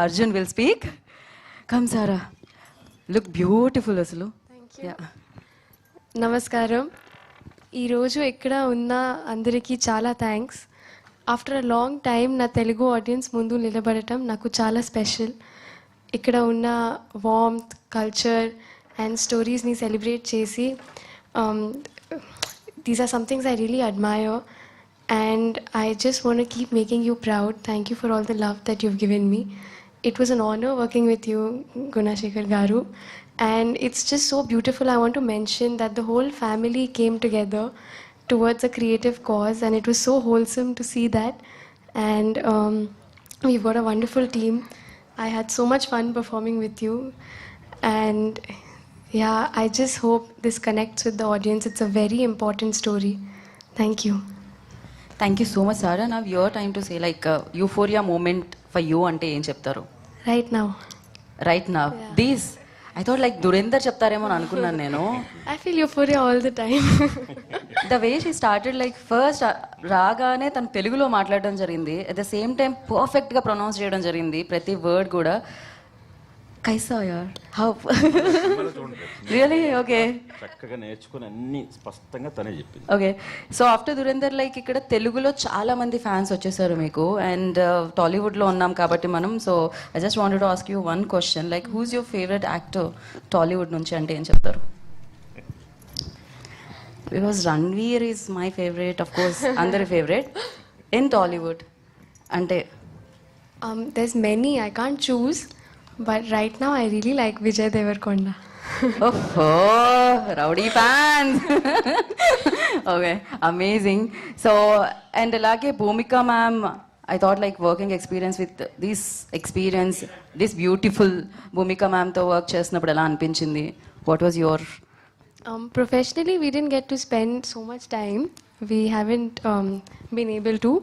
Arjun will speak. Come, Sarah. Look beautiful, Aslu. Thank you. Yeah. నమస్కారం. ఈరోజు ఇక్కడ ఉన్న అందరికీ చాలా thanks. After a long time నా తెలుగు ఆడియన్స్ ముందు నిలబడటం నాకు చాలా స్పెషల్. ఇక్కడ ఉన్న వార్మ్త్, కల్చర్ అండ్ స్టోరీస్ని సెలబ్రేట్ చేసి these are somethings I really admire and I just want to keep making you proud. Thank you for all the love that you've given me. It was an honor working with you, Gunashekar Garu, and it's just so beautiful. I want to mention that the whole family came together towards a creative cause, and it was so wholesome to see that. And we've got a wonderful team. I had so much fun performing with you, and yeah, I just hope this connects with the audience. It's a very important story. Thank you. Thank you so much, Sarah. Now your time to say like euphoria moment for you ante em cheptaru Right now. Right now. Yeah. This I thought like Durender చెప్తారేమో అని అనుకున్నాను నేను. I feel euphoria all the time. The way she started like first రాగానే తను తెలుగులో మాట్లాడడం జరిగింది. At the same time perfect గా pronounce చేయడం జరిగింది ప్రతి వర్డ్ కూడా. కైసా యార్ హౌ రియలీ ఓకే చక్కగా నేర్చుకుని అన్ని స్పష్టంగా తనే చెప్పింది. ఓకే సో ఆఫ్టర్ దురేందర్ లైక్ ఇక్కడ తెలుగులో చాలా మంది ఫ్యాన్స్ వచ్చేసారు మీకు అండ్ టాలీవుడ్లో ఉన్నాం కాబట్టి మనం so I just wanted to ask you one question like who's your favourite actor Tollywood నుంచి అంటే ఏం చెప్తారు? Because Ranveer is my favourite of course అందరి ఫేవరెట్ ఇన్ టాలీవుడ్ అంటే There's many, I can't choose, but right now I really like Vijay Devarkonda. Oh, rowdy fans. Okay, amazing. So, and alage Bhumika ma'am, I thought like working experience with this beautiful Bhumika ma'am to work chestinappudu ela anpinchindi. What was your Professionally, we didn't get to spend so much time. We haven't been able to.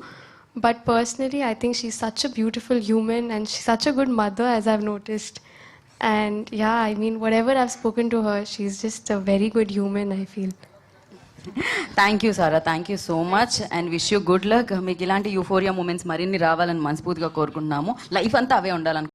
But personally, I think she's such a beautiful human and she's such a good mother, as I've noticed. And yeah, I mean, whatever I've spoken to her, she's just a very good human, I feel. Thank you Sara thank you so much and wish you good luck మీకు ఇలాంటి euphoria moments మరిన్ని రావాలని మనస్ఫూర్తిగా కోరుకుంటున్నాము life అంతా అవే ఉండాలని